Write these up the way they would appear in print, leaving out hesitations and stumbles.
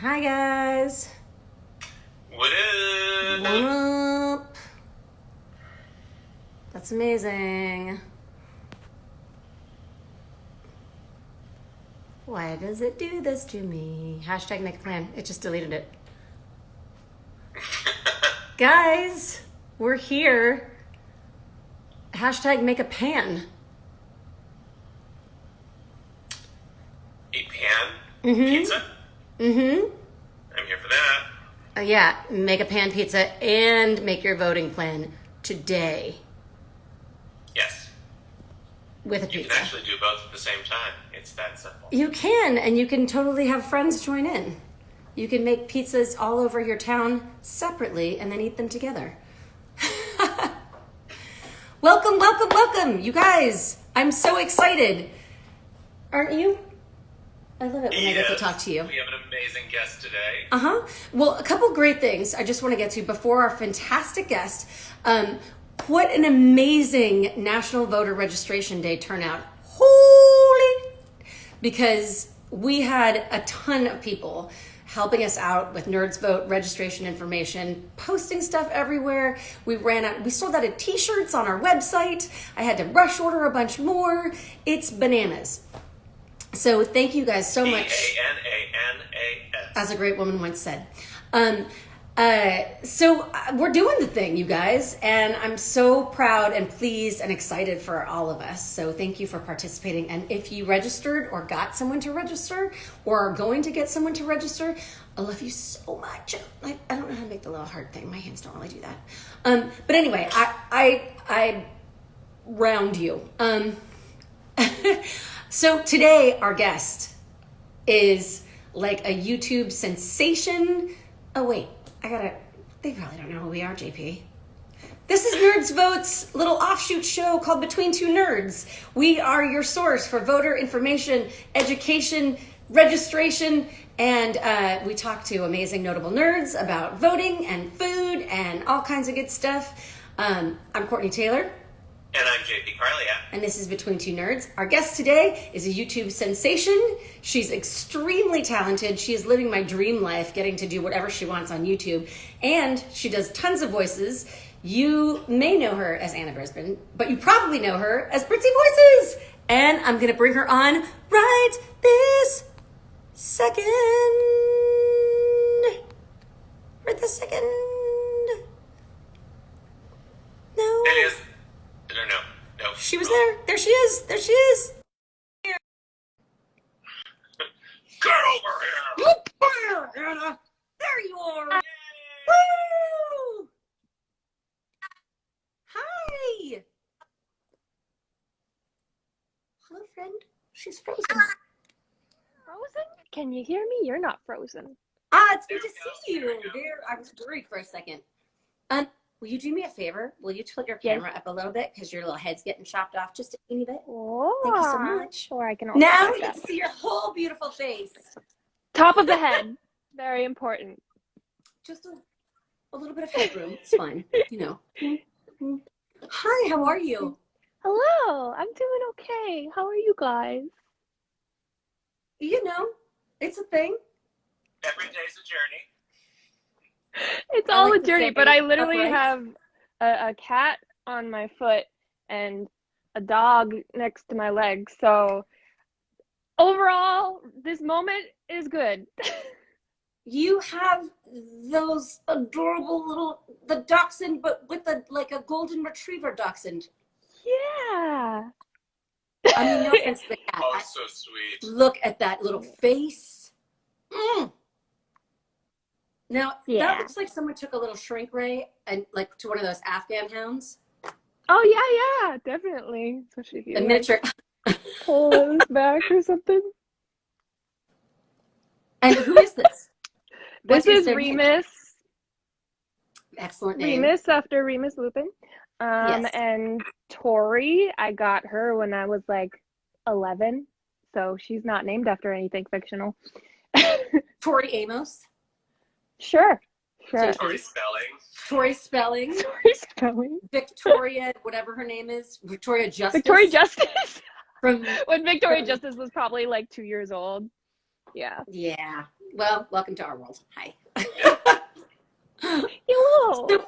Hi guys. What What up? up? That's amazing. Why does it do this to me? Hashtag make a plan. It just deleted it. Guys, we're here. Hashtag make a pan. A pan? Mm-hmm. Pizza? Mm-hmm. I'm here for that. Yeah, make a pan pizza and make your voting plan today Yes. with a You pizza. can actually do both at the same time. It's that simple. You can, and you can totally have friends join in. You can make pizzas all over your town separately and then eat them together. Welcome, welcome, welcome, you guys. I'm so excited. Aren't you? I love it when I get to talk to you. We have an amazing guest today. Well, a couple great things I just want to get to before our fantastic guest. What an amazing National Voter Registration Day turnout. Holy! Because we had a ton of people helping us out with Nerds Vote registration information, posting stuff everywhere. We sold out of t-shirts on our website. I had to rush order a bunch more. It's bananas. So thank you guys so much. Bananas. As a great woman once said. So we're doing the thing, you guys, and I'm so proud and pleased and excited for all of us. So thank you for participating. And if you registered or got someone to register or are going to get someone to register, I love you so much. I don't know how to make the little heart thing. My hands don't really do that. But anyway, I round you. So today our guest is like a YouTube sensation. Oh wait, they probably don't know who we are, JP. This is Nerds Vote's little offshoot show called Between Two Nerds. We are your source for voter information, education, registration, and we talk to amazing notable nerds about voting and food and all kinds of good stuff. I'm Courtenay Taylor. And I'm JP Karliak. And this is Between Two Nerds. Our guest today is a YouTube sensation. She's extremely talented. She is living my dream life, getting to do whatever she wants on YouTube. And she does tons of voices. You may know her as Anna Brisbin, but you probably know her as Britzy Voices. And I'm going to bring her on right this second. Right this second. No. It is. No. She was there. There she is. There she is. Get over here! Anna. There you are. Woo! Hi. Hello, friend. She's frozen. Frozen? Can you hear me? You're not frozen. It's good to see you. There, I was worried for a second. Will you do me a favor? Will you tilt your camera up a little bit because your little head's getting chopped off just a teeny bit? Oh, thank you so much. Or I can also now we can see your whole beautiful face. Top of the head. Very important. Just a little bit of headroom. It's fine. You know. Hi, how are you? Hello. I'm doing okay. How are you guys? You know, it's a thing. Every day's a journey. It's all a journey, but I upright. literally have a cat on my foot and a dog next to my leg. So overall, this moment is good. You have those adorable the dachshund, but with a golden retriever dachshund. Yeah. I mean, no offense to the cat. Oh, so sweet. Look at that little face. Now, that looks like someone took a little shrink ray and like to one of those Afghan hounds. Oh, yeah, definitely. Especially if you miniature. Pull his back or something. And who is this? This is Remus. Name? Excellent name. Remus after Remus Lupin. Yes. And Tori, I got her when I was like 11. So she's not named after anything fictional. Tori Amos. Sure. Tori Spelling. Victoria, whatever her name is. Victoria Justice. Victoria Justice. When Victoria Justice was probably like 2 years old. Yeah. Yeah. Well, welcome to our world. Hi. Hello. So,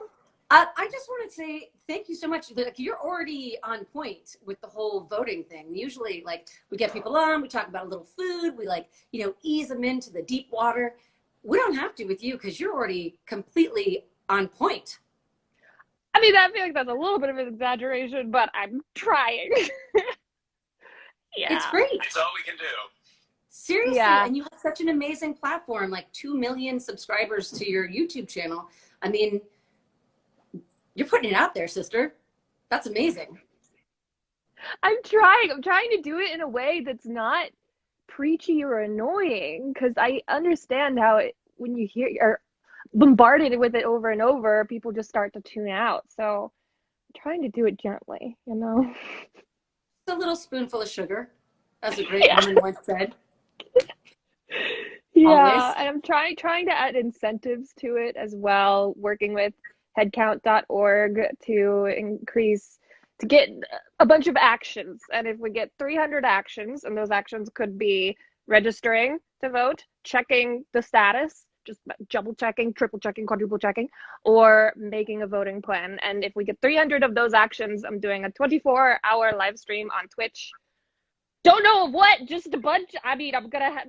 I just want to say thank you so much. Like, you're already on point with the whole voting thing. Usually, like, we get people on, we talk about a little food, we like, ease them into the deep water. We don't have to with you because you're already completely on point. I mean, I feel like that's a little bit of an exaggeration, but I'm trying. Yeah. It's great. It's all we can do. Seriously, Yeah. and you have such an amazing platform, like 2 million subscribers to your YouTube channel. I mean, you're putting it out there, sister. That's amazing. I'm trying. I'm trying to do it in a way that's not preachy or annoying, because I understand how when you hear or bombarded with it over and over, people just start to tune out. So I'm trying to do it gently, you know? It's a little spoonful of sugar, as a great woman once said. Yeah, Always. and I'm trying to add incentives to it as well, working with headcount.org to get a bunch of actions. And if we get 300 actions, and those actions could be registering to vote, checking the status, just double checking, triple checking, quadruple checking, or making a voting plan. And if we get 300 of those actions, I'm doing a 24-hour live stream on Twitch. Don't know of what, just a bunch. I mean, I'm gonna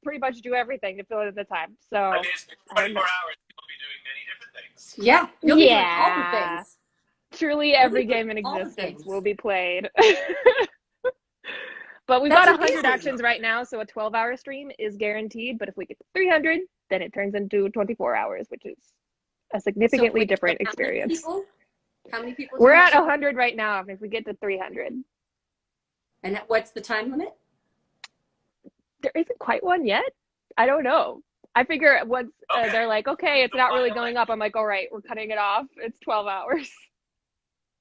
pretty much do everything to fill in the time. So I mean, it's 24 hours, you'll be doing many different things. Yeah, you'll be doing all the things. Truly every game in existence will be played. But we've That's got 100 amazing. actions right now, so a 12-hour stream is guaranteed. But if we get to 300, then it turns into 24 hours, which is a significantly different experience. How many people? We're at 100 right now, and if we get to 300. And what's the time limit? There isn't quite one yet. I don't know. I figure once they're like, okay, it's not really going up, I'm like, all right, we're cutting it off. It's 12 hours.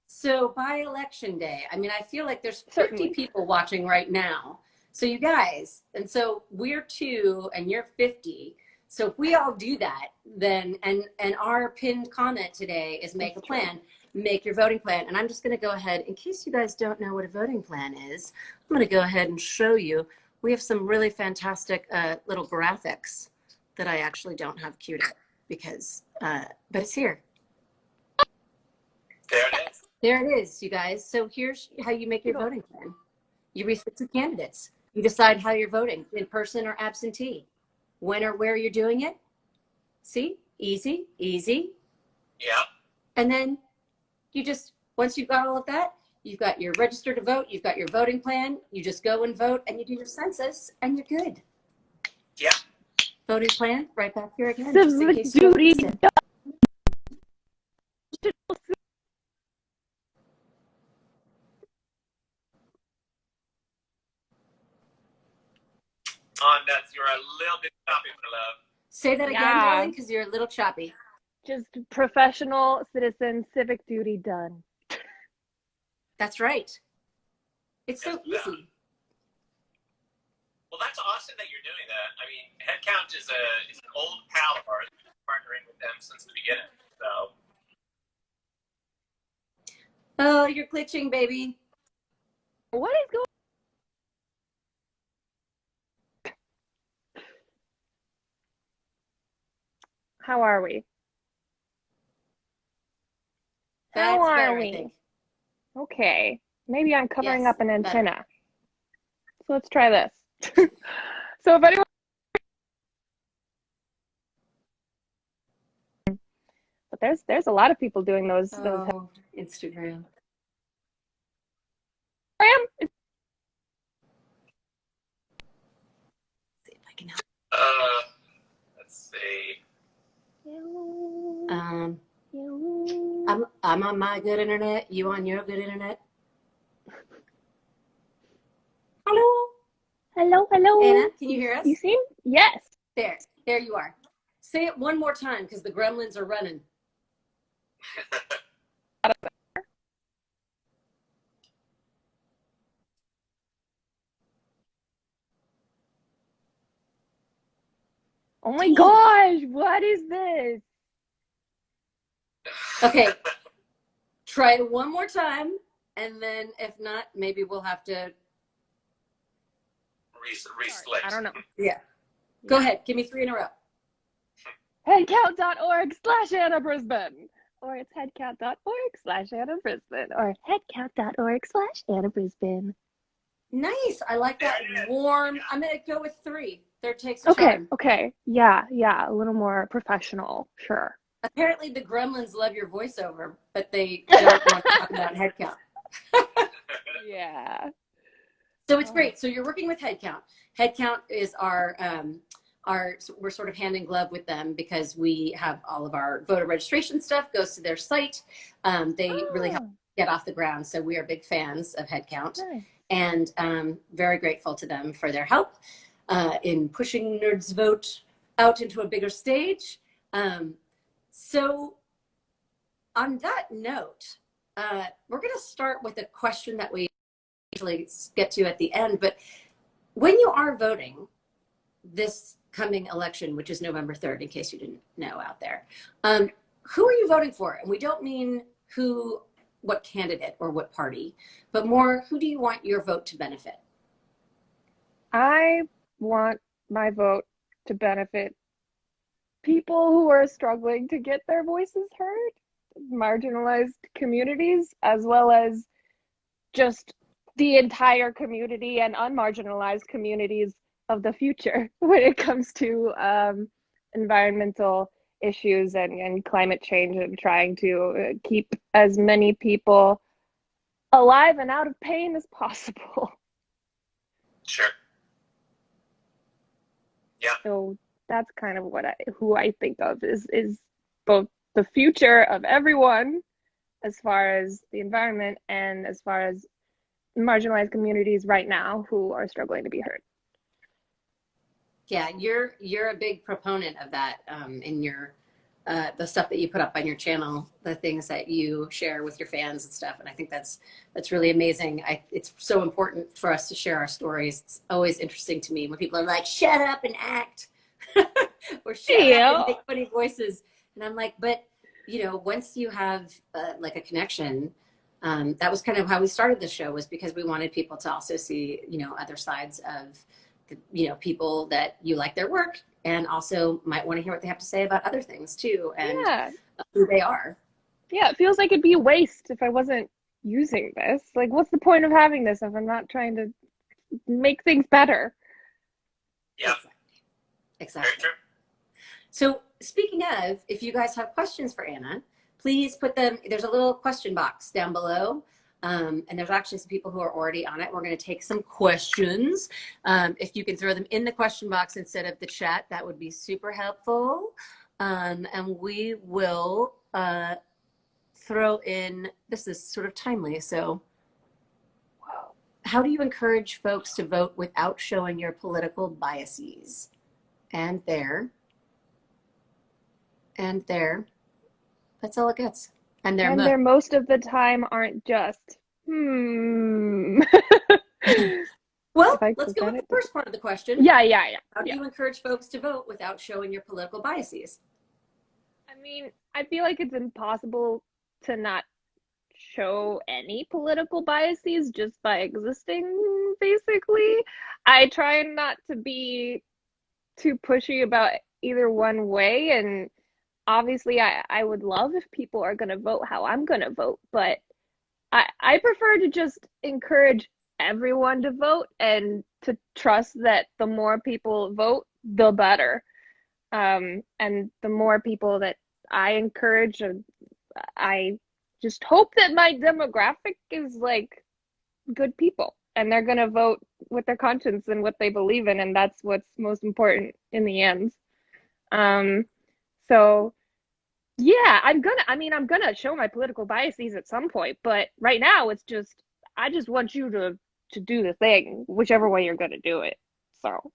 So by election day, I mean, I feel like there's 50 Certainly. people watching right now. So you guys, and so we're 2 and you're 50. So if we all do that, then, and our pinned comment today is make a plan. Make your voting plan. And I'm just going to go ahead, in case you guys don't know what a voting plan is, I'm going to go ahead and show you. We have some really fantastic little graphics that I actually don't have queued up because, but it's here. There it is. There it is, you guys. So here's how you make your voting plan. You research the candidates. You decide how you're voting, in person or absentee. When or where you're doing it. See? Easy, easy. Yeah. And then you just, once you've got all of that, you've got your register to vote, you've got your voting plan, you just go and vote and you do your census and you're good. Yeah. Voting plan, right back here again. Civic Just in case you duty missed it. Nuts. You're a little bit choppy, my love. Say that again, darling, because you're a little choppy. Just professional citizen civic duty done. That's right. It's so Yeah. easy. Well, that's awesome that you're doing that. I mean, Headcount is an old pal of ours. We've been partnering with them since the beginning. So. Oh, you're glitching, baby. What is going How are we? That's How are better, I we? think. Okay. Maybe I'm covering Yes, up an better. antenna. So let's try this. So if anyone But there's a lot of people doing those Instagram. See if I can help. Let's see. I'm on my good internet. You on your good internet? Hello. Hello, hello. Anna, can you hear us? You see? Yes. There you are. Say it one more time because the gremlins are running. Oh my gosh, what is this? Okay. Try it one more time, and then if not, maybe we'll have to Reselect. I don't know. Yeah. Go ahead. Give me 3 in a row. Headcount.org/Anna Brisbane. Or it's headcount.org/Anna Brisbane. Or headcount.org/Anna Brisbane. Nice. I like that warm. I'm going to go with 3. Third takes a charm. Okay. Yeah. A little more professional. Sure. Apparently the gremlins love your voiceover, but they don't want to talk about headcount. Yeah. So it's great. So you're working with Headcount. Headcount is we're sort of hand in glove with them because we have all of our voter registration stuff goes to their site. They really help get off the ground. So we are big fans of Headcount. Nice. And very grateful to them for their help in pushing Nerds Vote out into a bigger stage. So on that note, we're going to start with a question that we usually get to at the end. But when you are voting this coming election, which is November 3rd, in case you didn't know out there, who are you voting for? And we don't mean what candidate or what party, but more, who do you want your vote to benefit? I want my vote to benefit people who are struggling to get their voices heard, marginalized communities, as well as just the entire community and unmarginalized communities of the future when it comes to environmental issues and climate change, and trying to keep as many people alive and out of pain as possible. Sure. Yeah. So that's kind of who I think of is both the future of everyone as far as the environment and as far as marginalized communities right now who are struggling to be heard. Yeah, you're a big proponent of that in your the stuff that you put up on your channel, the things that you share with your fans and stuff. And I think that's really amazing. It's so important for us to share our stories. It's always interesting to me when people are like, shut up and act or shut up and make funny voices. And I'm like, but once you have like a connection, that was kind of how we started the show, was because we wanted people to also see, other sides of people that you like their work, and also might want to hear what they have to say about other things too, and who they are. Yeah, it feels like it'd be a waste if I wasn't using this. Like, what's the point of having this if I'm not trying to make things better? Yeah. Exactly. Very true. So speaking of, if you guys have questions for Anna, please put them, there's a little question box down below. And there's actually some people who are already on it. We're going to take some questions. If you can throw them in the question box instead of the chat, that would be super helpful. And we will throw in, this is sort of timely. So how do you encourage folks to vote without showing your political biases? And there. That's all it gets. And they're most of the time aren't just, Well, let's go with the first part of the question. Yeah. How do you encourage folks to vote without showing your political biases? I mean, I feel like it's impossible to not show any political biases just by existing, basically. I try not to be too pushy about either one way, and obviously, I would love if people are going to vote how I'm going to vote, but I prefer to just encourage everyone to vote and to trust that the more people vote, the better. And the more people that I encourage, I just hope that my demographic is like good people and they're going to vote with their conscience and what they believe in. And that's what's most important in the end. So yeah, I'm gonna show my political biases at some point, but right now it's just, I just want you to do the thing, whichever way you're gonna do it. So.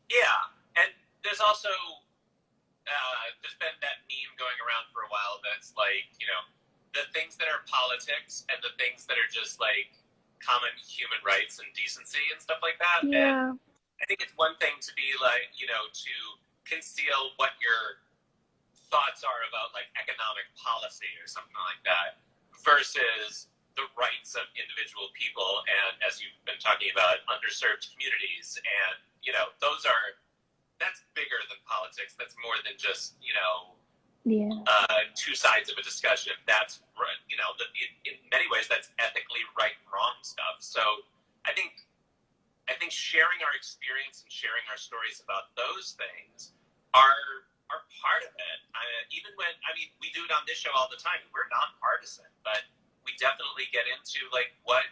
Yeah, and there's also, there's been that meme going around for a while that's like, the things that are politics and the things that are just like common human rights and decency and stuff like that. Yeah. And I think it's one thing to be like, to conceal what your thoughts are about like economic policy or something like that versus the rights of individual people, and as you've been talking about, underserved communities and than just, Yeah. two sides of a discussion. That's, in many ways, that's ethically right and wrong stuff. So I think sharing our experience and sharing our stories about those things are part of it. We do it on this show all the time. We're nonpartisan, but we definitely get into like what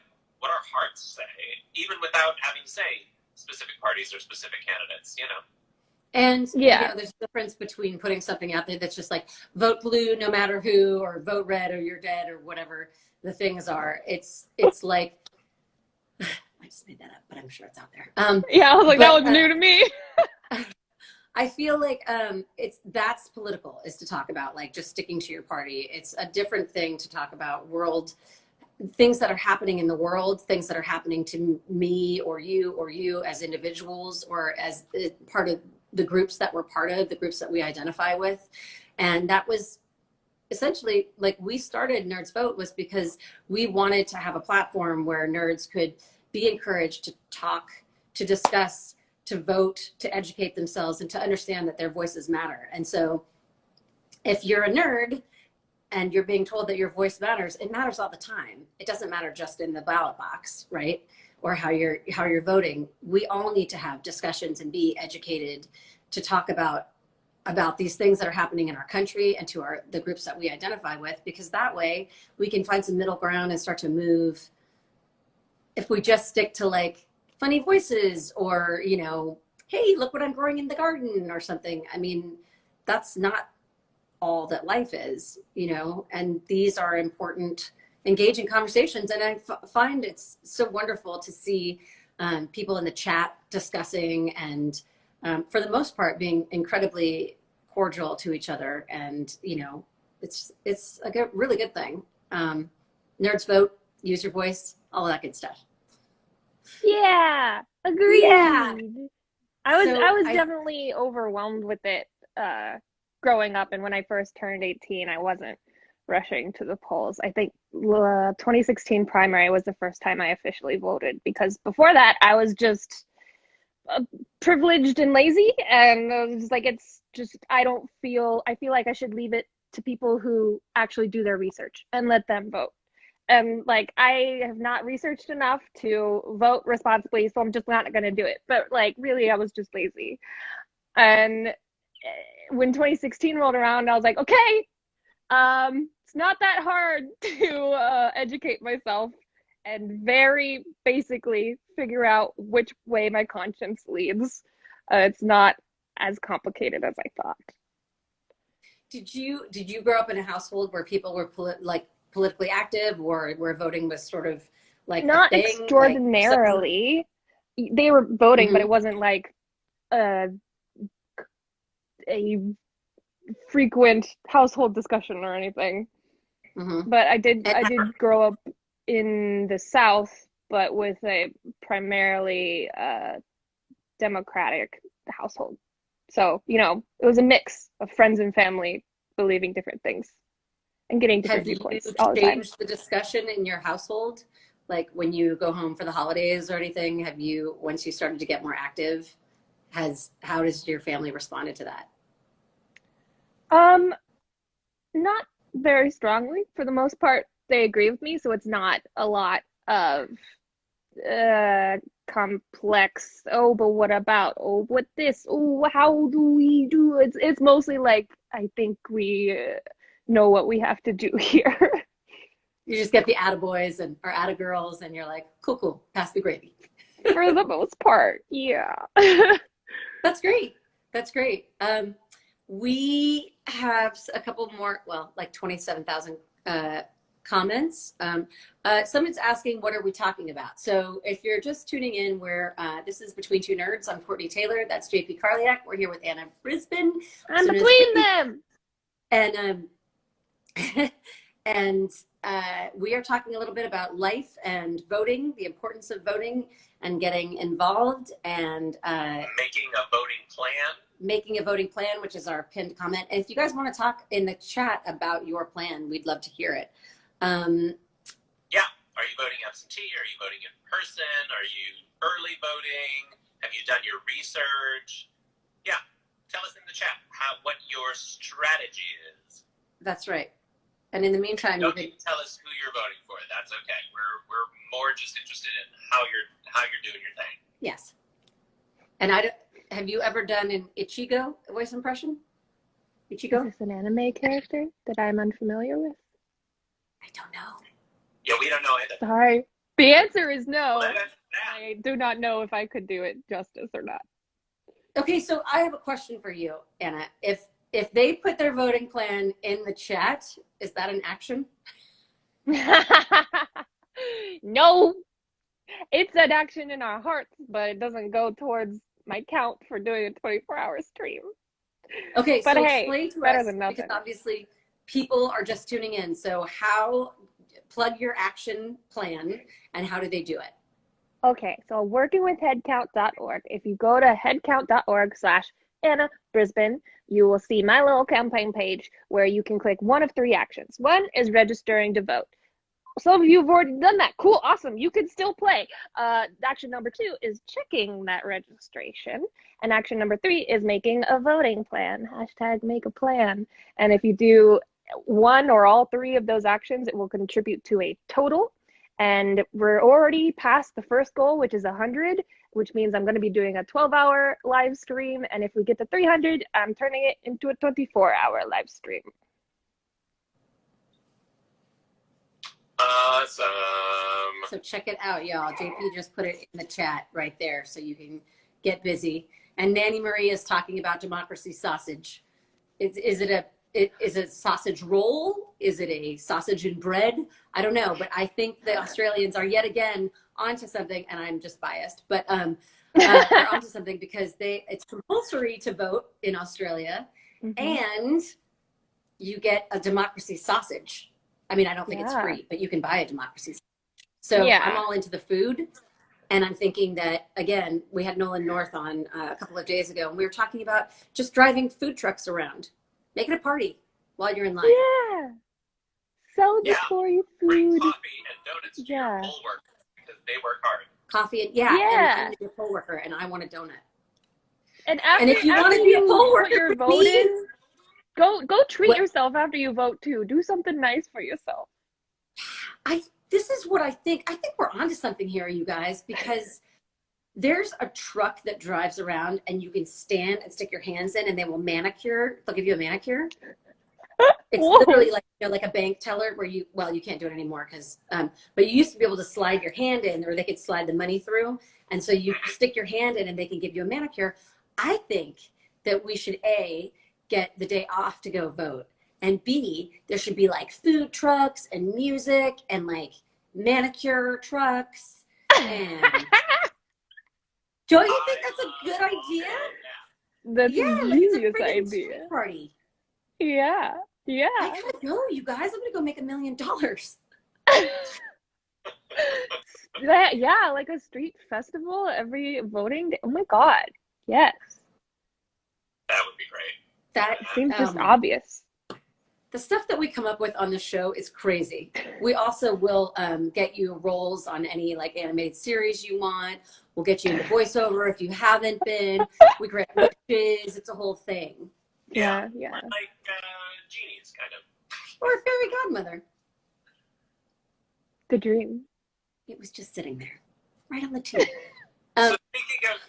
our hearts say, even without having to say specific parties or specific candidates. And there's a difference between putting something out there that's just like vote blue no matter who, or vote red or you're dead, or whatever the things are. It's like, I just made that up, but I'm sure it's out there. Yeah, I was like, that was new to me. I feel like that's political, is to talk about like just sticking to your party. It's a different thing to talk about things that are happening in the world, things that are happening to me or you as individuals, or as part of the groups that we're part of, the groups that we identify with. And that was essentially like we started Nerds Vote, was because we wanted to have a platform where nerds could be encouraged to talk, to discuss, to vote, to educate themselves, and to understand that their voices matter. And so if you're a nerd and you're being told that your voice matters, it matters all the time. It doesn't matter just in the ballot box, right? Or how you're voting. We all need to have discussions and be educated to talk about these things that are happening in our country and to the groups that we identify with, because that way we can find some middle ground and start to move. If we just stick to like funny voices or, hey, look what I'm growing in the garden or something. I mean, that's not all that life is, and these are important, engaging conversations. And I find it's so wonderful to see people in the chat discussing and for the most part being incredibly cordial to each other. And, it's a really good thing. Nerds vote, use your voice, all of that good stuff. Yeah, agreed. Yeah. I was definitely overwhelmed with it growing up, and when I first turned 18, I wasn't rushing to the polls. I think 2016 primary was the first time I officially voted, because before that I was just privileged and lazy, and I was like, I feel like I should leave it to people who actually do their research and let them vote. And like, I have not researched enough to vote responsibly, so I'm just not going to do it. But like, really, I was just lazy. And when 2016 rolled around, I was like, okay, it's not that hard to educate myself and very basically figure out which way my conscience leads. It's not as complicated as I thought. Did you grow up in a household where people were politically active, or where voting was sort of like not a thing, extraordinarily? Like they were voting, mm-hmm. But it wasn't like a frequent household discussion or anything. Mm-hmm. But I did grow up in the South, but with a primarily Democratic household. So, it was a mix of friends and family believing different things and getting different viewpoints all the time. Have you changed the discussion in your household? Like when you go home for the holidays or anything, once you started to get more active, how does your family responded to that? Not very strongly. For the most part, they agree with me, so it's not a lot of complex, but what about, what this, how do we do it? It's mostly like, I think we know what we have to do here. You just get the attaboys or attagirls, and you're like, cool, pass the gravy. For the most part, yeah. That's great. We have a couple more, like 27,000 comments. Someone's asking, what are we talking about? So if you're just tuning in, this is Between Two Nerds. I'm Courtenay Taylor. That's JP Karliak. We're here with Anna Brisbin. I'm between them. And we are talking a little bit about life and voting, the importance of voting and getting involved, and making a voting plan, which is our pinned comment. And if you guys want to talk in the chat about your plan, we'd love to hear it. Yeah. Are you voting absentee? Are you voting in person? Are you early voting? Have you done your research? Yeah. tell us in the chat what your strategy is. That's right. And in the meantime, Don't need to tell us who you're voting for. That's okay. We're more just interested in how you're doing your thing. Yes. And have you ever done an Ichigo voice impression? Ichigo? Is this an anime character that I'm unfamiliar with? I don't know. Yeah, we don't know either. Sorry. The answer is no. Well, I do not know if I could do it justice or not. Okay, so I have a question for you, Anna. If they put their voting plan in the chat, is that an action? No, it's an action in our hearts, but it doesn't go towards my count for doing a 24-hour stream. Okay, but so hey, explain to better us, than nothing. because obviously people are just tuning in. So plug your action plan, and how do they do it? Okay, so working with headcount.org, if you go to headcount.org/Anna Brisbin, you will see my little campaign page where you can click one of 3 actions. One is registering to vote. Some of you have already done that. Cool, awesome. You can still play. Action number 2 is checking that registration. And action number 3 is making a voting plan. #make a plan. And if you do one or all 3 of those actions, it will contribute to a total. And we're already past the first goal, which is 100, which means I'm going to be doing a 12-hour live stream. And if we get to 300, I'm turning it into a 24-hour live stream. Awesome. So check it out, y'all. JP just put it in the chat right there so you can get busy. And Nanny Marie is talking about democracy sausage. Is it a sausage roll? Is it a sausage and bread? I don't know, but I think the Australians are yet again onto something, and I'm just biased, but they're onto something because it's compulsory to vote in Australia, and you get a democracy sausage. I mean, I don't think it's free, but you can buy a democracy sausage. So I'm all into the food. And I'm thinking that, again, we had Nolan North on a couple of days ago, and we were talking about just driving food trucks around. Make it a party while you're in line. Yeah. Celebratory Bring food. coffee and donuts to your poll workers because they work hard. Coffee, and and I'm a poll worker, and I want a donut. And if you want to be a poll worker, you're voting, go treat yourself after you vote too. Do something nice for yourself. This is what I think. I think we're onto something here, you guys, because there's a truck that drives around and you can stand and stick your hands in and they will manicure. They'll give you a manicure. It's literally like a bank teller where you can't do it anymore because, but you used to be able to slide your hand in or they could slide the money through. And so you stick your hand in and they can give you a manicure. I think that we should get the day off to go vote. And B, there should be like food trucks and music and like manicure trucks. And don't you think that's a good idea? That's a genius idea. Party. Yeah. I gotta go, you guys. I'm gonna go make $1 million. Yeah, like a street festival every voting day. Oh my God. Yes. That would be great. That seems just obvious. The stuff that we come up with on the show is crazy. We also will get you roles on any like animated series you want. We'll get you into voiceover if you haven't been. We create witches. It's a whole thing. Yeah. Like genies, kind of. Or a fairy godmother. The dream. It was just sitting there, right on the table. So speaking of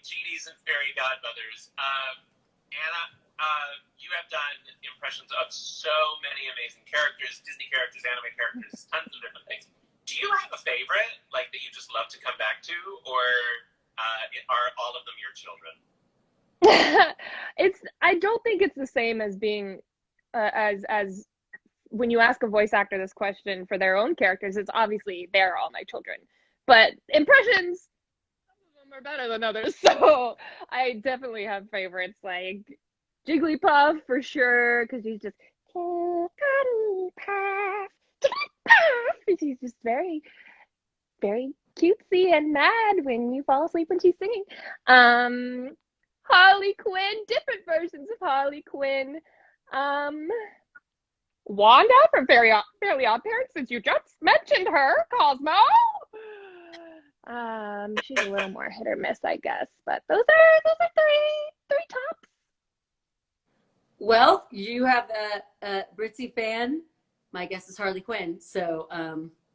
genies and fairy godmothers, Anna, you have done impressions of so many amazing characters, Disney characters, anime characters, tons of different things. Do you have a favorite, like that you just love to come back to, or are all of them your children? I don't think it's the same as being as when you ask a voice actor this question for their own characters. It's obviously they're all my children, but impressions, some of them are better than others. So I definitely have favorites like Jigglypuff for sure, because she's just she's just very, very cutesy and mad when you fall asleep when she's singing. Harley Quinn, different versions of Harley Quinn. Wanda from Fairly Odd Parents, since you just mentioned her. Cosmo. She's a little more hit or miss, I guess, but those are three tops. Well, you have a Britzy fan. My guess is Harley Quinn. So,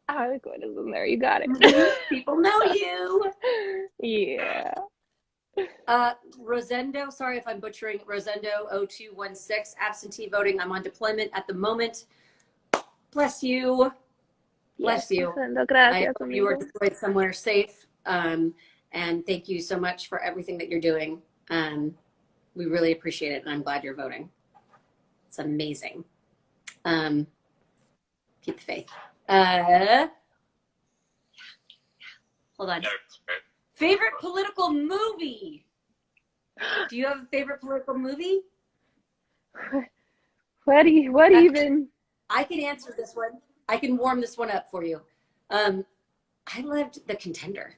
Harley Quinn is in there. You got it. people know you. Yeah. Rosendo, sorry if I'm butchering. Rosendo 0216, absentee voting. I'm on deployment at the moment. Bless you. Bless Yes, you. Rosendo, I gracias, hope you are amigo. deployed somewhere safe. And thank you so much for everything that you're doing. We really appreciate it, and I'm glad you're voting. It's amazing. Keep the faith. Hold on. Favorite political movie? Do you have a favorite political movie? What even? I can answer this one. I can warm this one up for you. I loved The Contender.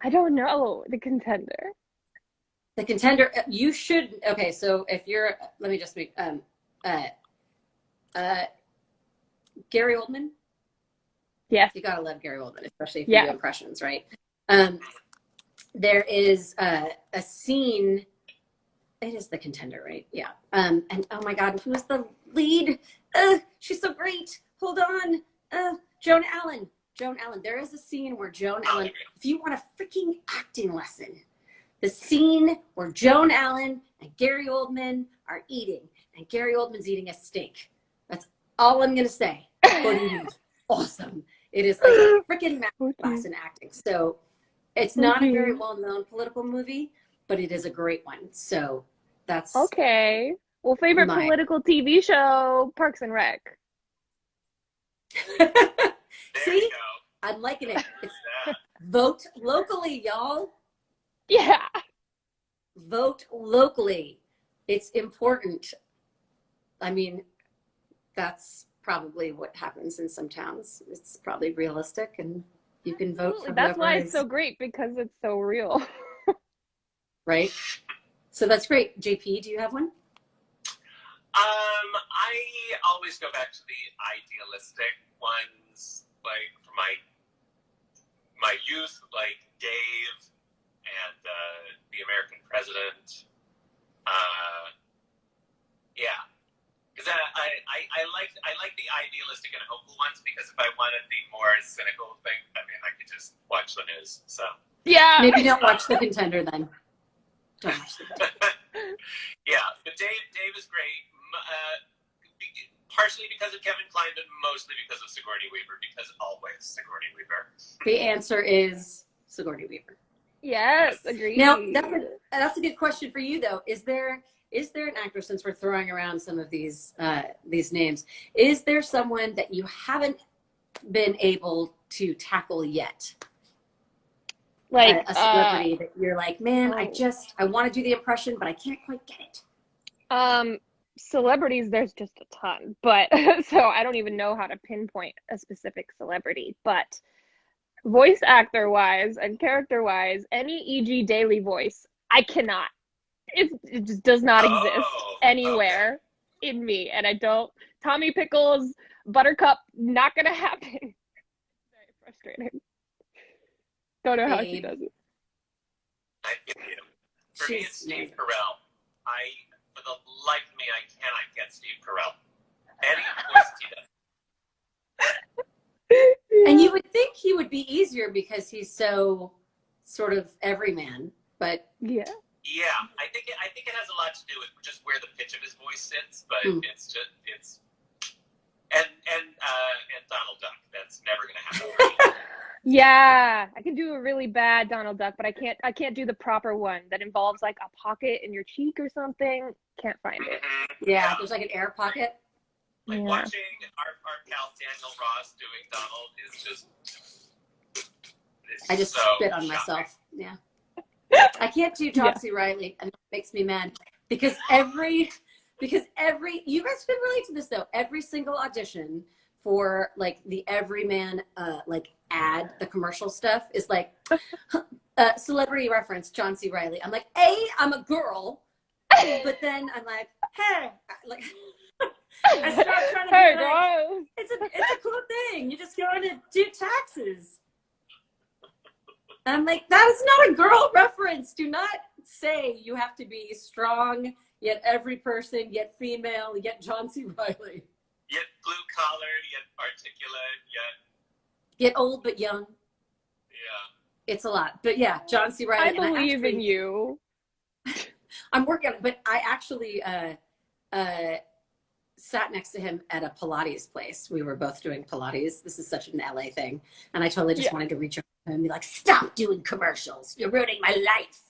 I don't know. The Contender. The Contender. You should. Okay, so if you're, let me just make. Gary Oldman. Yes. You gotta love Gary Oldman, especially if you Yeah. do impressions, right? There is a scene. It is The Contender, right? Yeah. And oh my God, who's the lead? She's so great. Hold on. Joan Allen. Joan Allen. There is a scene where Joan Allen, if you want a freaking acting lesson, the scene where Joan Allen and Gary Oldman are eating, and Gary Oldman's eating a steak. That's all I'm going to say. But it is awesome. It is like a freaking masterclass in acting. So it's not a very well-known political movie, but it is a great one. So that's okay. Well, favorite political TV show, Parks and Rec. See, I'm liking it. It's vote locally, y'all. Yeah. Vote locally. It's important. I mean, that's probably what happens in some towns. It's probably realistic, and you can vote for That's why it's is, so great, because it's so real. right? So that's great. JP, do you have one? I always go back to the idealistic ones, like from my youth, like Dave and the American President. Yeah, because I like the idealistic and hopeful ones, because if I wanted the more cynical thing, I mean, I could just watch the news. So Yeah. Maybe don't watch The Contender then. Don't watch The Contender. Yeah, but Dave is great. Partially because of Kevin Kline, but mostly because of Sigourney Weaver, because always Sigourney Weaver. The answer is Sigourney Weaver. Yes, agreed. Now, that's a good question for you, though. Is there an actor, since we're throwing around some of these names, is there someone that you haven't been able to tackle yet? Like a celebrity that you're like, man, I want to do the impression, but I can't quite get it. Celebrities, there's just a ton, but so I don't even know how to pinpoint a specific celebrity, but voice actor wise and character wise, any E.G. Daily voice, I cannot. It just does not exist anywhere in me, and I don't. Tommy Pickles, Buttercup, not gonna happen. Very frustrating. Don't know how she does it. I get you. For me, it's Steve Carell. For the life of me, I cannot get Steve Carell. Any voice he does. And you would think he would be easier because he's so sort of everyman, but yeah. Yeah, I think it has a lot to do with just where the pitch of his voice sits, but it's and Donald Duck. That's never gonna happen. Yeah, I can do a really bad Donald Duck, but I can't do the proper one that involves like a pocket in your cheek or something. Can't find it. Yeah, there's like an air pocket. Like watching our pal Daniel Ross doing Donald is just. I just so spit on shocking. myself. Yeah. I can't do Johnsy Riley, and it makes me mad because every you guys can relate to this though. Every single audition for like the everyman like ad, the commercial stuff is like celebrity reference John C. Riley. I'm like, I'm a girl, but then I'm like, hey, like I start trying to be like, it's a cool thing. You just going to do taxes. I'm like, that is not a girl reference. Do not say you have to be strong yet every person, yet female, yet John C. Reilly. Yet blue-collared, yet articulate, yet old but young. Yeah. It's a lot. But yeah, John C. Reilly. I believe in you. I'm working on it, but I actually sat next to him at a Pilates place. We were both doing Pilates. This is such an LA thing. And I totally just wanted to reach over to him and be like, stop doing commercials. You're ruining my life.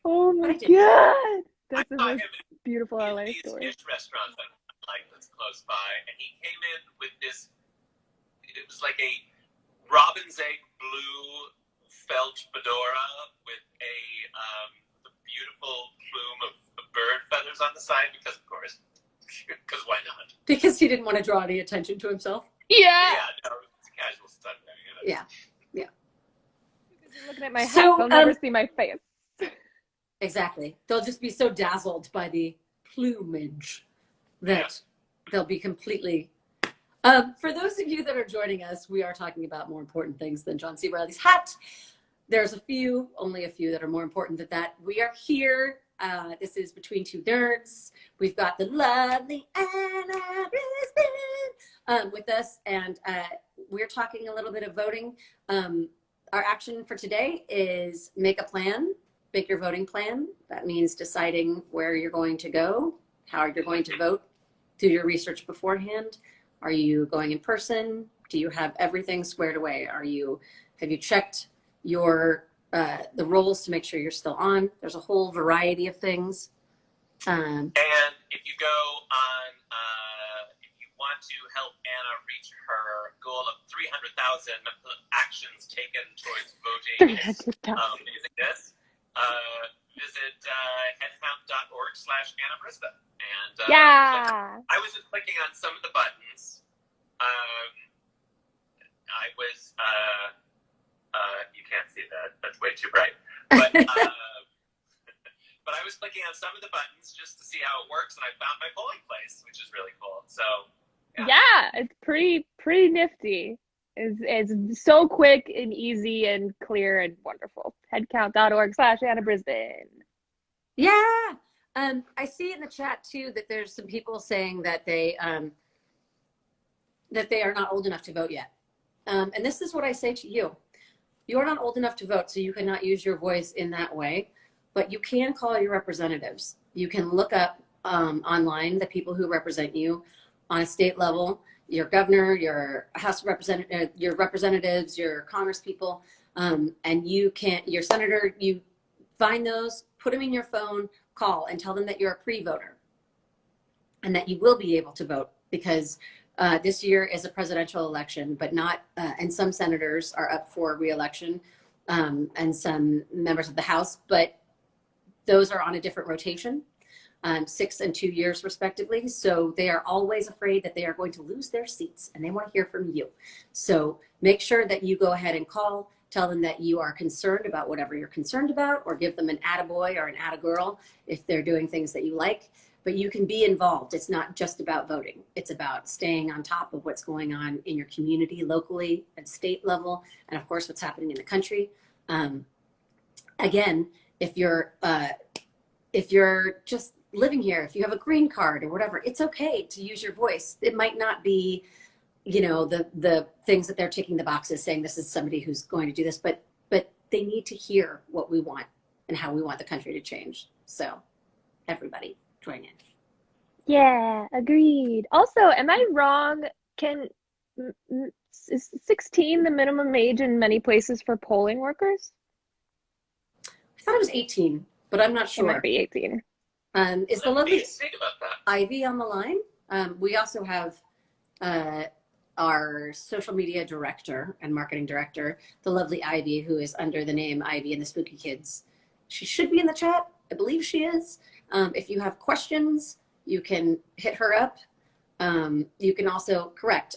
Oh my God. That's the most beautiful in LA these story. fish restaurants that I like that's close by, and he came in with this, it was like a robin's egg blue felt fedora with a beautiful plume of bird feathers on the side, because of course, because why not? Because he didn't want to draw any attention to himself. Yeah. Yeah, no, it's a casual Sunday. Yeah. Because you're looking at my hat, they'll never see my face. Exactly. They'll just be so dazzled by the plumage that they'll be completely. For those of you that are joining us, we are talking about more important things than John C. Reilly's hat. There's only a few that are more important than that. We are here. This is Between Two Nerds. We've got the lovely Anna Brisbin with us, and we're talking a little bit of voting. Our action for today is make a plan. Make your voting plan. That means deciding where you're going to go, how you're going to vote, do your research beforehand. Are you going in person? Do you have everything squared away? Have you checked your the rolls to make sure you're still on? There's a whole variety of things. And if you go on, if you want to help Anna reach her goal of 300,000 actions taken towards voting, using this, visit headcount.org/Anna Brisbane. And I was just clicking on some of the buttons. I was, you can't see that. That's way too bright. But, but I was clicking on some of the buttons just to see how it works, and I found my polling place, which is really cool. So, yeah, it's pretty nifty. It's so quick and easy and clear and wonderful. Headcount.org/Anna Brisbane. Yeah. I see in the chat too that there's some people saying that they are not old enough to vote yet. And this is what I say to you. You're not old enough to vote, so you cannot use your voice in that way, but you can call your representatives. You can look up online the people who represent you on a state level, your governor, your House representative, your representatives, your Congress people, and your senator, you find those, put them in your phone, call and tell them that you're a pre-voter and that you will be able to vote, because this year is a presidential election, but not, and some senators are up for re-election, and some members of the House, but those are on a different rotation, 6 and 2 years respectively. So they are always afraid that they are going to lose their seats, and they want to hear from you. So make sure that you go ahead and call, tell them that you are concerned about whatever you're concerned about, or give them an attaboy or an attagirl if they're doing things that you like. But you can be involved. It's not just about voting. It's about staying on top of what's going on in your community, locally, at state level, and of course, what's happening in the country. Again, if you're just living here, if you have a green card or whatever, it's okay to use your voice. It might not be, the things that they're ticking the boxes saying this is somebody who's going to do this, but they need to hear what we want and how we want the country to change. So everybody join in. Yeah, agreed. Also, am I wrong? Is 16 the minimum age in many places for polling workers? I thought it was 18, but I'm not sure. It might be 18. Is the lovely Ivy on the line? We also have our social media director and marketing director, the lovely Ivy, who is under the name Ivy and the Spooky Kids. She should be in the chat. I believe she is. If you have questions, you can hit her up. You can also correct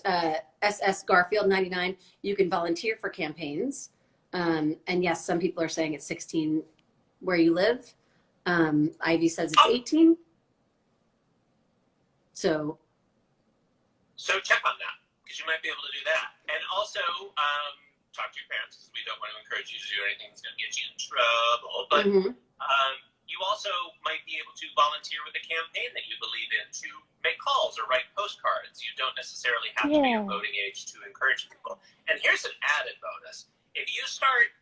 SS Garfield 99. You can volunteer for campaigns. And yes, some people are saying it's 16 where you live. Ivy says it's 18. So check on that, because you might be able to do that. And also talk to your parents, because we don't want to encourage you to do anything that's going to get you in trouble. But you also might be able to volunteer with a campaign that you believe in, to make calls or write postcards. You don't necessarily have to be of voting age to encourage people. And here's an added bonus. If you start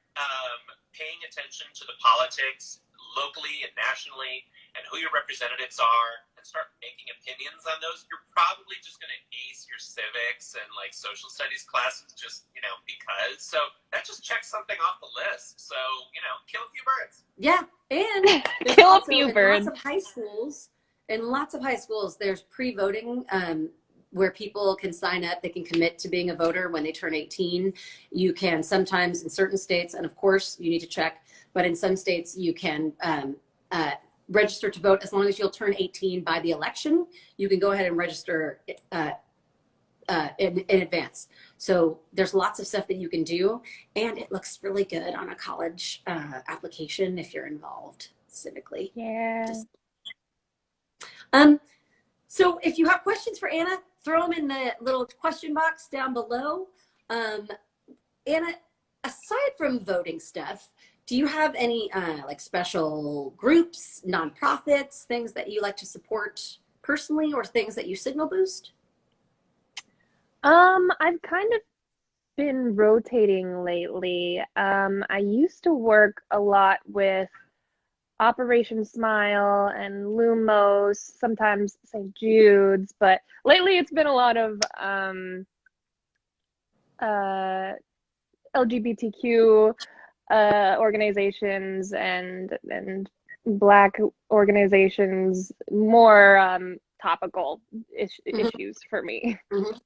paying attention to the politics locally and nationally and who your representatives are and start making opinions on those, you're probably just going to ace your civics and like social studies classes just, because. So that just checks something off the list. So, kill a few birds. Yeah. And kill a few birds. In lots of high schools, there's pre-voting where people can sign up. They can commit to being a voter when they turn 18. You can sometimes in certain states, and of course you need to check, but in some states you can register to vote as long as you'll turn 18 by the election. You can go ahead and register in advance. So there's lots of stuff that you can do, and it looks really good on a college application if you're involved civically. Yeah. So if you have questions for Anna, throw them in the little question box down below. Anna, aside from voting stuff, do you have any like special groups, nonprofits, things that you like to support personally, or things that you signal boost? I've kind of been rotating lately. I used to work a lot with Operation Smile and Lumos, sometimes St. Jude's, but lately it's been a lot of LGBTQ organizations and Black organizations, more topical issues for me. Mm-hmm.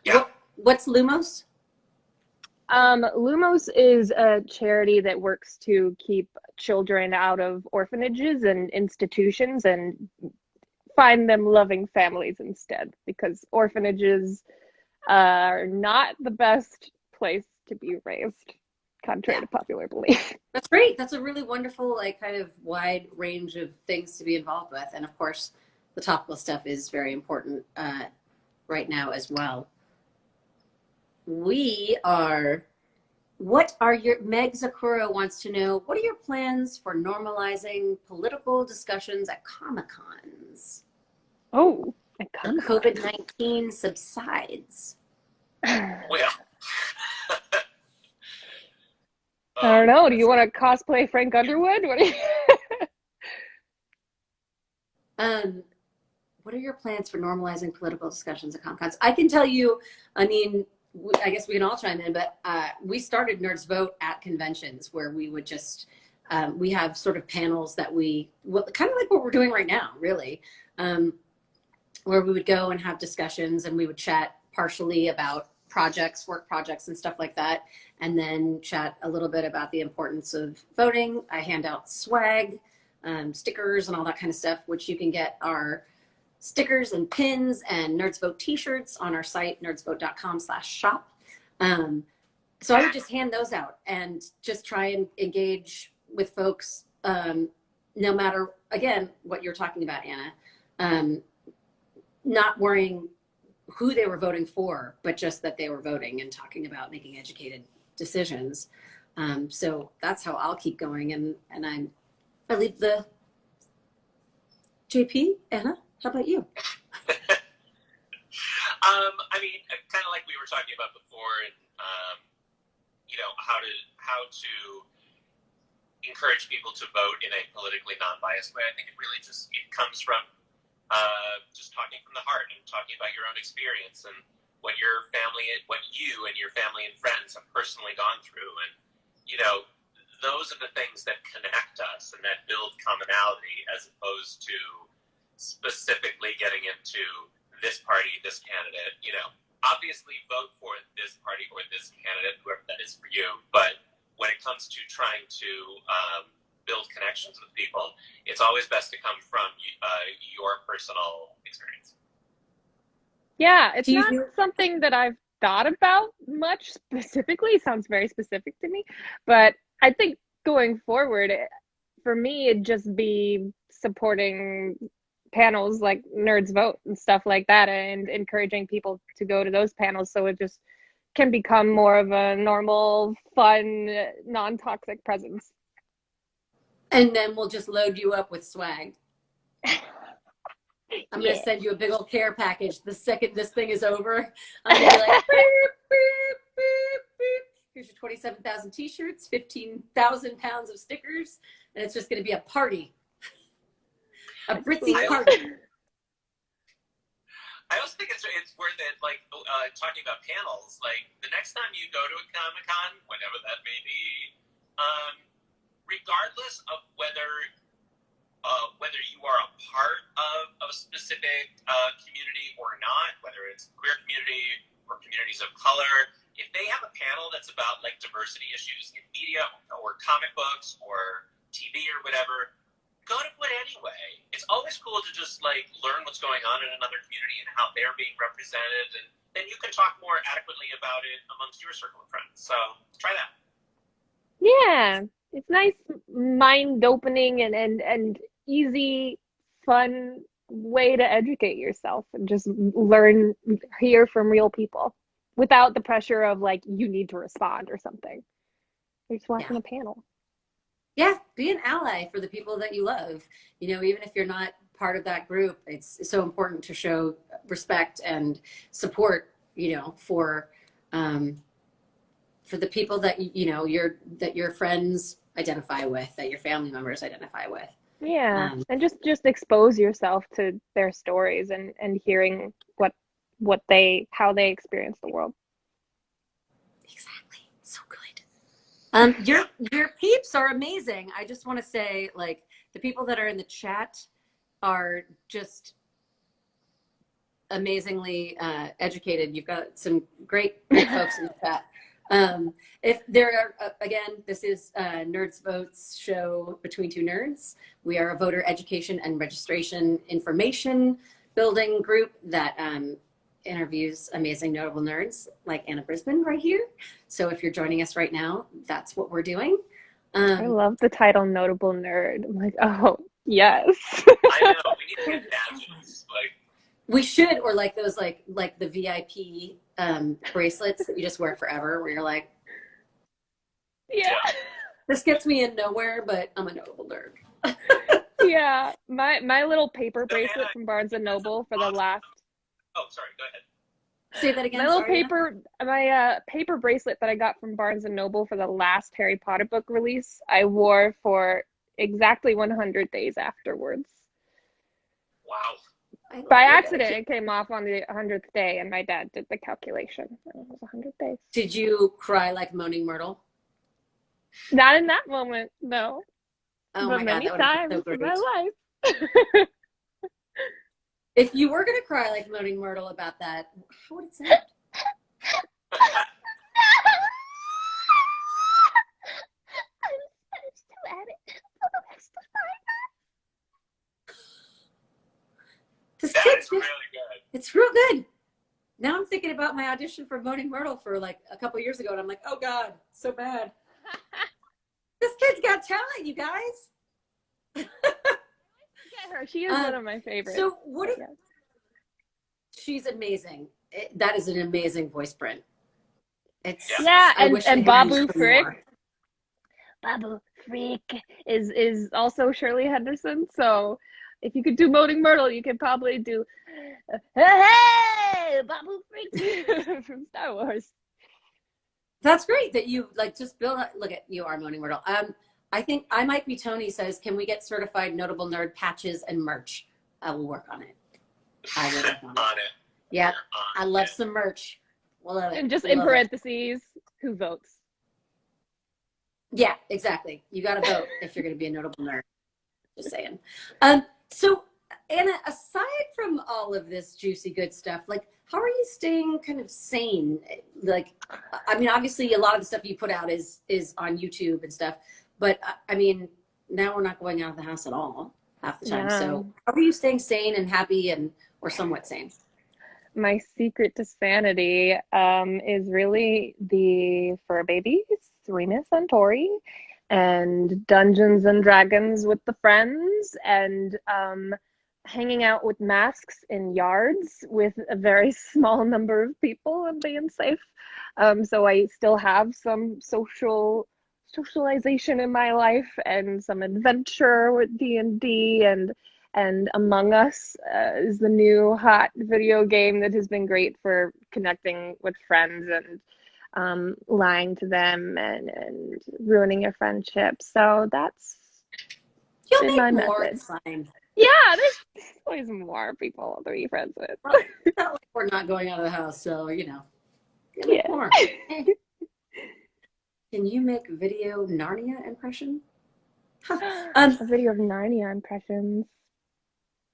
Yeah. What's Lumos? Lumos is a charity that works to keep children out of orphanages and institutions and find them loving families instead, because orphanages are not the best place to be raised, contrary to popular belief. That's great. That's a really wonderful, like, kind of wide range of things to be involved with. And of course, the topical stuff is very important right now as well. Meg Zakura wants to know, what are your plans for normalizing political discussions at Comic-Cons? Oh, at Comic-Con. COVID-19 subsides. Well, I don't know. Do you want to cosplay Frank Underwood? What do you... What are your plans for normalizing political discussions at Comic-Cons? I can tell you, I mean, I guess we can all chime in, but we started Nerds Vote at conventions where we would just, we have sort of panels that kind of like what we're doing right now, really, where we would go and have discussions and we would chat partially about projects, work projects and stuff like that, and then chat a little bit about the importance of voting. I hand out swag, stickers and all that kind of stuff, which you can get our stickers and pins and Nerds Vote t-shirts on our site, nerdsvote.com/shop. So I would just hand those out and just try and engage with folks, no matter, again, what you're talking about, Anna, not worrying who they were voting for, but just that they were voting and talking about making educated decisions. So that's how I'll keep going. And I leave the JP, Anna. How about you? I mean, kind of like we were talking about before, and how to encourage people to vote in a politically non-biased way. I think it really it comes from just talking from the heart and talking about your own experience and what you and your family and friends have personally gone through, and those are the things that connect us and that build commonality, as opposed to specifically getting into this party, this candidate. Obviously vote for this party or this candidate, whoever that is for you. But when it comes to trying to build connections with people, it's always best to come from your personal experience. Yeah, it's not something that I've thought about much specifically. It sounds very specific to me, but I think going forward, for me, it'd just be supporting panels like Nerds Vote and stuff like that, and encouraging people to go to those panels so it just can become more of a normal, fun, non-toxic presence. And then we'll just load you up with swag. I'm Yeah. gonna send you a big old care package the second this thing is over. I'm gonna be like, beep, beep, beep, beep. Here's your 27,000 t-shirts, 15,000 pounds of stickers, and it's just gonna be a party, a Britzy party. I also think it's worth it, like, talking about panels. Like, the next time you go to a Comic-Con, whenever that may be, regardless of whether you are a part of a specific community or not, whether it's queer community or communities of color, if they have a panel that's about, like, diversity issues in media or comic books or TV or whatever, go to it anyway. It's always cool to just, like, learn what's going on in another community and how they're being represented, and then you can talk more adequately about it amongst your circle of friends. So try that. Yeah, it's nice, mind-opening and easy, fun way to educate yourself and just learn, hear from real people without the pressure of, like, you need to respond or something. You're just watching a panel. Yeah, be an ally for the people that you love. You know, even if you're not part of that group, it's so important to show respect and support, you know, for the people that that your friends identify with, that your family members identify with. Yeah, and just expose yourself to their stories and hearing how they experience the world. Exactly. So good. Your peeps are amazing. I just want to say, like, the people that are in the chat are just amazingly educated. You've got some great folks in the chat. If there are, again, this is Nerds Votes show between two nerds. We are a voter education and registration information building group that interviews amazing notable nerds like Anna Brisbin right here. So if you're joining us right now, that's what we're doing. I love the title Notable Nerd. I'm like, oh, yes. I know, we need to get badges. Like, we should, or like those like the VIP bracelets that you just wear forever, where you're like, yeah, this gets me in nowhere, but I'm a notable nerd. Yeah, my little paper bracelet from Barnes and Noble for the last. Oh, sorry. Go ahead. Say that again. My paper bracelet that I got from Barnes and Noble for the last Harry Potter book release, I wore for exactly 100 days afterwards. Wow. By accident, it came off on the 100th day, and my dad did the calculation. It was 100 days. Did you cry like Moaning Myrtle? Not in that moment, no. Oh but my God, many that would have been times so in great. my life. If you were going to cry like Moaning Myrtle about that, how would it sound? I'm still at it for the rest of my life. That's really good. It's real good. Now I'm thinking about my audition for Moaning Myrtle for like a couple years ago, and I'm like, oh God, so bad. This kid's got talent, you guys. Get her. She is one of my favorites. So what? She's amazing. That is an amazing voice print. It's and Babu Frick. Babu Frick is also Shirley Henderson. So if you could do Moaning Myrtle, you could probably do hey Babu Frick from Star Wars. That's great that you like just build. Look at you are Moaning Myrtle. I think I Might Be Tony says, can we get certified notable nerd patches and merch? I will work on it. I will work on it. Yeah, I love some merch. We'll love it. And just in parentheses, who votes? Yeah, exactly. You got to vote if you're going to be a notable nerd. Just saying. So, Anna, aside from all of this juicy good stuff, like, how are you staying kind of sane? Like, I mean, obviously, a lot of the stuff you put out is on YouTube and stuff. But I mean, now we're not going out of the house at all half the time. Yeah. So how are you staying sane and happy or somewhat sane? My secret to sanity is really the fur babies, Remus and Tori, and Dungeons and Dragons with the friends, and hanging out with masks in yards with a very small number of people and being safe. So I still have some socialization in my life and some adventure with D&D and And Among Us is the new hot video game that has been great for connecting with friends and lying to them and ruining your friendship. So that's You'll been make my more. method. It's fine. Yeah, there's always more people to be friends with. Well, it's not like we're not going out of the house, so you'll make Yeah. more. Hey. Can you make video Narnia impression? A video of Narnia impressions.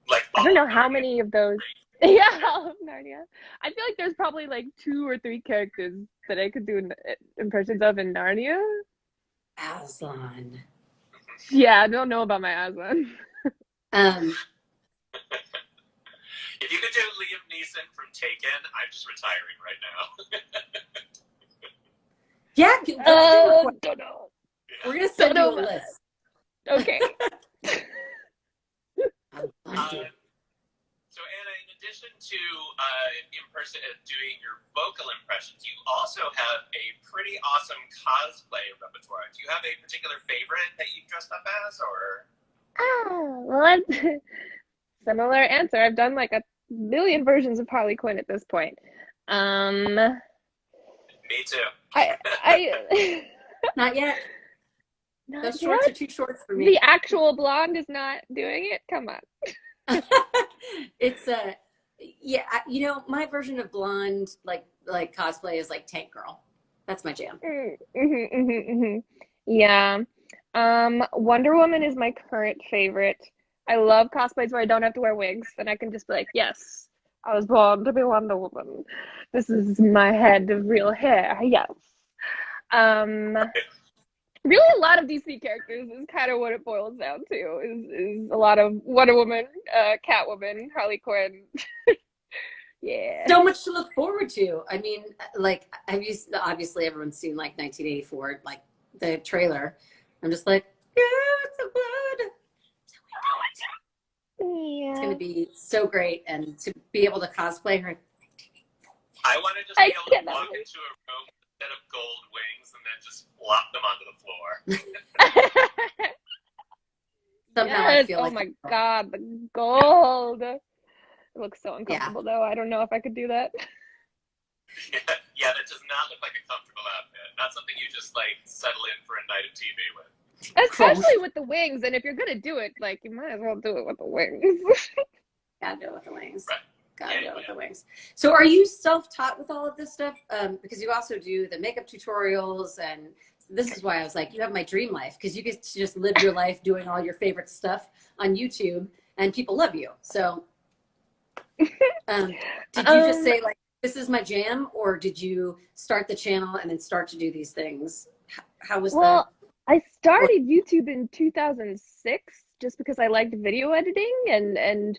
Like, I don't know how Narnia. many of those. Yeah, all of Narnia. I feel like there's probably like 2 or 3 characters that I could do impressions of in Narnia. Aslan. Yeah, I don't know about my Aslan. If you could do Liam Neeson from Taken, I'm just retiring right now. Yeah, Don't know. we're gonna send Don't you a know. list. Okay. So Anna, in addition to doing your vocal impressions, you also have a pretty awesome cosplay repertoire. Do you have a particular favorite that you've dressed up as, or? Well, similar answer. I've done like a million versions of Harley Quinn at this point. Me too. I Not yet. not Those shorts yet. are too short for me. The actual blonde is not doing it. Come on. It's my version of blonde like cosplay is like Tank Girl. That's my jam. Yeah. Wonder Woman is my current favorite. I love cosplays where I don't have to wear wigs and I can just be like, yes, I was born to be Wonder Woman. This is my head of real hair. Yes. Really, a lot of DC characters is kind of what it boils down to. Is a lot of Wonder Woman, Catwoman, Harley Quinn. Yeah. So much to look forward to. I mean, like, obviously everyone's seen like 1984, like the trailer. I'm just like, yeah, it's so good. Yeah. It's gonna be so great, and to be able to cosplay her. I want to just be able to walk into a room instead of gold wings and then just flop them onto the floor. Somehow Yes. I feel Oh like my God, the gold. It looks so uncomfortable though. I don't know if I could do that. Yeah, that does not look like a comfortable outfit. Not something you just like settle in for a night of TV with. Especially with the wings, and if you're gonna do it, like you might as well do it with the wings. Gotta do it with the wings. Right. Gotta do it with the wings. So are you self-taught with all of this stuff? Because you also do the makeup tutorials, and this is why I was like, you have my dream life, because you get to just live your life doing all your favorite stuff on YouTube, and people love you. So did you just say like, this is my jam, or did you start the channel and then start to do these things? How was that? I started YouTube in 2006 just because I liked video editing and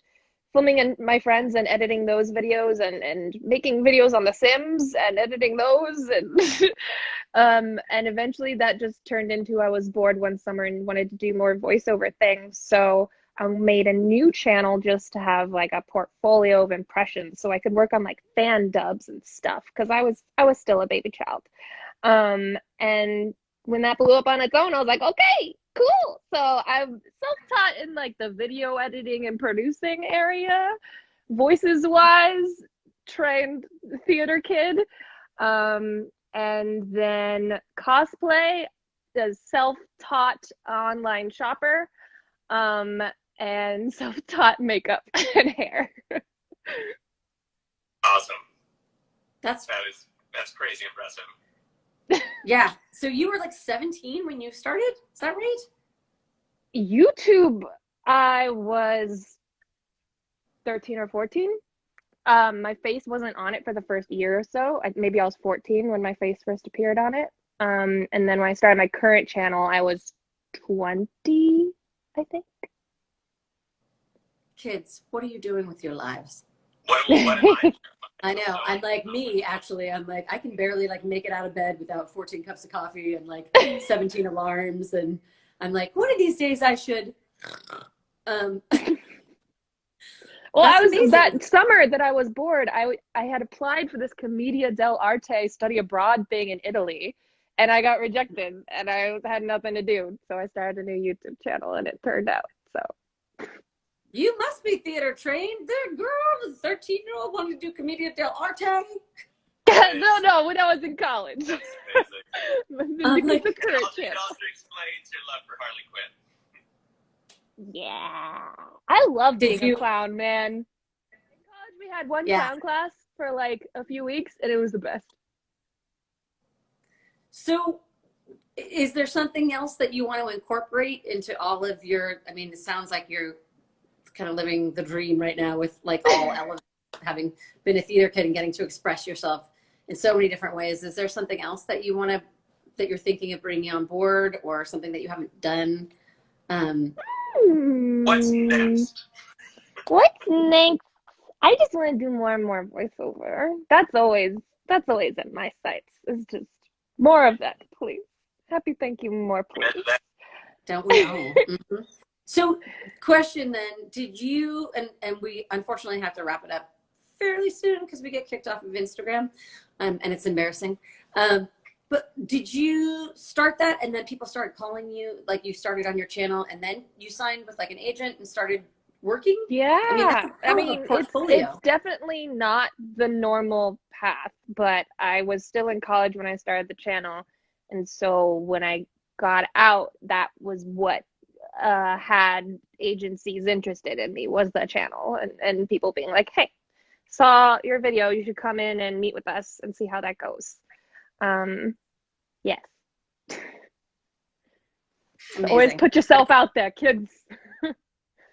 filming and my friends and editing those videos and making videos on The Sims and editing those and eventually that just turned into I was bored one summer and wanted to do more voiceover things. So I made a new channel just to have like a portfolio of impressions so I could work on like fan dubs and stuff because I was still a baby child. And when that blew up on its own, I was like, okay, cool. So I'm self-taught in like the video editing and producing area, voices wise, trained theater kid. And then cosplay as self-taught online shopper, and self-taught makeup and hair. Awesome. That's crazy impressive. Yeah. So you were like 17 when you started? Is that right? YouTube, I was 13 or 14. My face wasn't on it for the first year or so. Maybe I was 14 when my face first appeared on it. And then when I started my current channel, I was 20, I think. Kids, what are you doing with your lives? What am I? I know. I'm like me, actually. I'm like, I can barely like make it out of bed without 14 cups of coffee and like 17 alarms. And I'm like, one of these days I should. Well, amazing. That summer that I was bored, I had applied for this Commedia dell'arte study abroad thing in Italy, and I got rejected, and I had nothing to do. So I started a new YouTube channel, and it turned out. So You must be theater trained. That girl, the 13-year-old, wanted to do Commedia dell'arte. No, when I was in college. That's amazing. The current It channel. also explains your love for Harley Quinn. Yeah. I love being a clown, man. In college, we had one clown class for like a few weeks, and it was the best. So, is there something else that you want to incorporate into all of your, I mean, it sounds like you're kind of living the dream right now with like all elements, having been a theater kid and getting to express yourself in so many different ways. Is there something else that you want to, that you're thinking of bringing on board, or something that you haven't done? What's next? What's next? I just want to do more and more voiceover. That's always in my sights. It's just more of that, please. Happy, thank you, more, please. Don't we all? Mm-hmm. So, question then, did you, and we unfortunately have to wrap it up fairly soon because we get kicked off of Instagram, and it's embarrassing. But did you start that and then people started calling you, like you started on your channel and then you signed with like an agent and started working? Yeah. I mean, it's definitely not the normal path, but I was still in college when I started the channel. And so when I got out, that was what had agencies interested in me, was the channel, and people being like, hey, saw your video, you should come in and meet with us and see how that goes. Yes. Always put yourself out there, kids.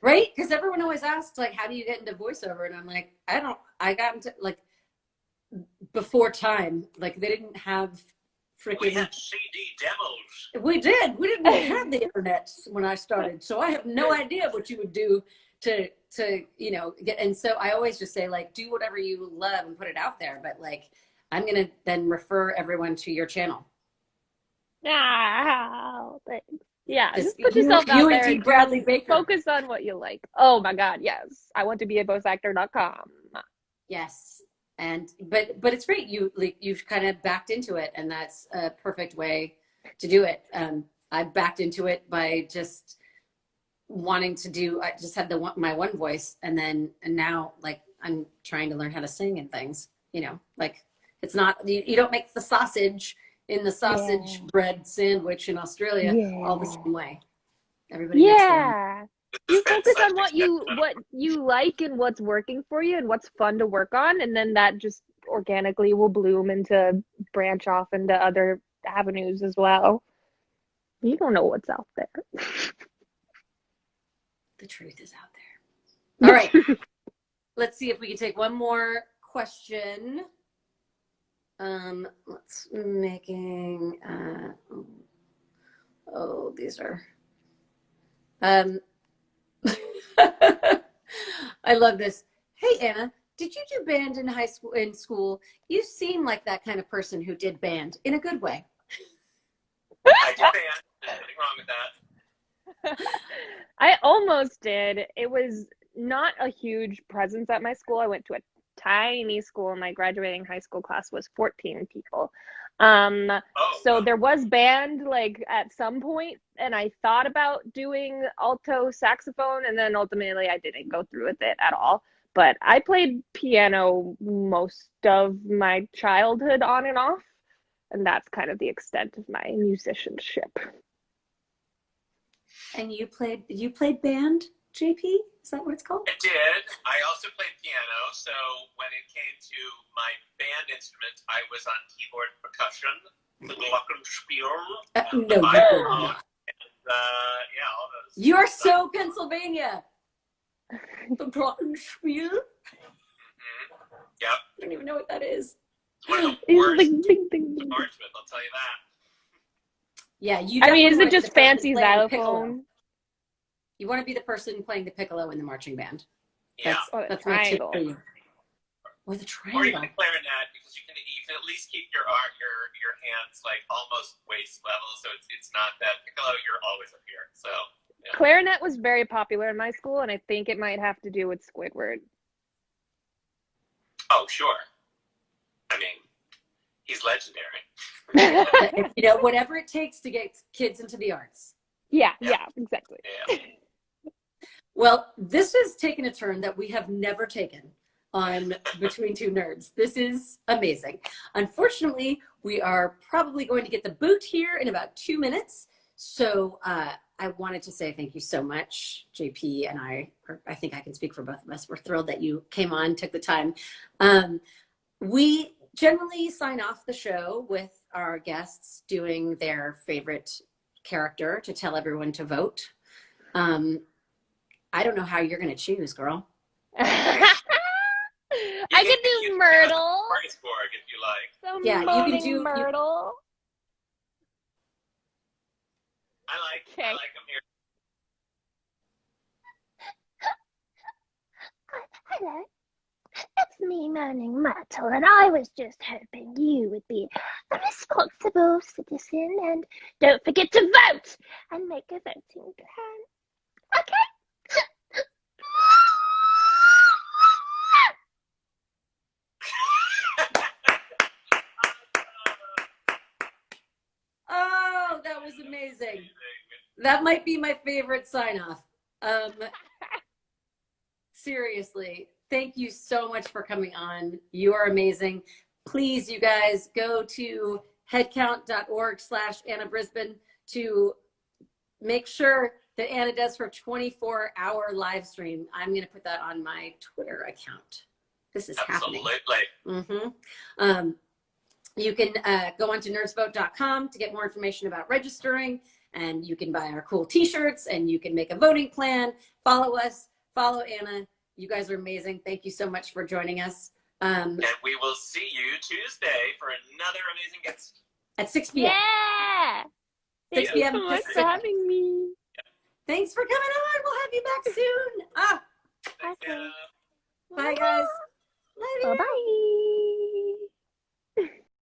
Right? Because everyone always asks, like, how do you get into voiceover? And I'm like, I got into, like, before time. Like, they didn't have freaking... We had CD demos. We did. We didn't have the internet when I started. So I have no idea what you would do to you know, get... And so I always just say, like, do whatever you love and put it out there. But, like, I'm going to then refer everyone to your channel. Oh, thanks. Yeah, just put yourself out there and Bradley Baker. Focus on what you like. Oh my God, yes. I want to be a voiceactor.com. Yes. And but it's great. You've kind of backed into it, and that's a perfect way to do it. I backed into it by just wanting to do, I just had my one voice, and now like I'm trying to learn how to sing and things, you know, like it's not, you don't make the sausage in the sausage bread sandwich in Australia all the same way. Everybody makes their own. You focus on what you like and what's working for you and what's fun to work on, and then that just organically will bloom into branch off into other avenues as well. You don't know what's out there. The truth is out there. All right. Let's see if we can take one more question. Let's making these are I love this. Hey Anna, did you do band in school? You seem like that kind of person who did band in a good way. I did band. There's nothing wrong with that. I almost did. It was not a huge presence at my school. I went to a tiny school, and my graduating high school class was 14 people. So there was band like at some point, and I thought about doing alto saxophone, and then ultimately I didn't go through with it at all. But I played piano most of my childhood on and off, and that's kind of the extent of my musicianship. And you played band, JP? Is that what it's called? I did. I also played piano, so when it came to my band instrument, I was on keyboard percussion, the glockenspiel, no, vibraphone, and all those. You're so Pennsylvania. The glockenspiel? Mm-hmm. Yep. I don't even know what that is. It's one of the worst instruments, I'll tell you that. Yeah, I mean, is it just fancy xylophone? You want to be the person playing the piccolo in the marching band. Yeah. That's my tip for you. Or the triangle. Or even the clarinet, because you can at least keep your hands like almost waist level, so it's not that piccolo. You're always up here. So yeah. Clarinet was very popular in my school, and I think it might have to do with Squidward. Oh, sure. I mean, he's legendary. You know, whatever it takes to get kids into the arts. Yeah, exactly. Yeah. Well, this has taken a turn that we have never taken on Between Two Nerds. This is amazing. Unfortunately, we are probably going to get the boot here in about 2 minutes. So I wanted to say thank you so much, JP and I think I can speak for both of us. We're thrilled that you came on, took the time. We generally sign off the show with our guests doing their favorite character to tell everyone to vote. I don't know how you're going to choose, girl. I could do Myrtle. Martinsburg, if you like. So Yeah, you can do Myrtle. I like them here. Hello, it's me, Moaning Myrtle, and I was just hoping you would be a responsible citizen and don't forget to vote and make a voting plan. Okay? Oh, that was amazing. That might be my favorite sign off. Seriously, thank you so much for coming on. You are amazing. Please, you guys, go to headcount.org/Anna Brisbin to make sure that Anna does her 24-hour live stream. I'm going to put that on my Twitter account. This is happening. Mm-hmm. You can go on to nerdsvote.com to get more information about registering, and you can buy our cool t-shirts, and you can make a voting plan. Follow us, follow Anna. You guys are amazing. Thank you so much for joining us. And we will see you Tuesday for another amazing guest. At 6 p.m. Yeah. 6 p.m. Thank you so much for having me. Thanks for coming on. We'll have you back soon. Thanks, Anna. Bye, guys. Love you. Bye-bye.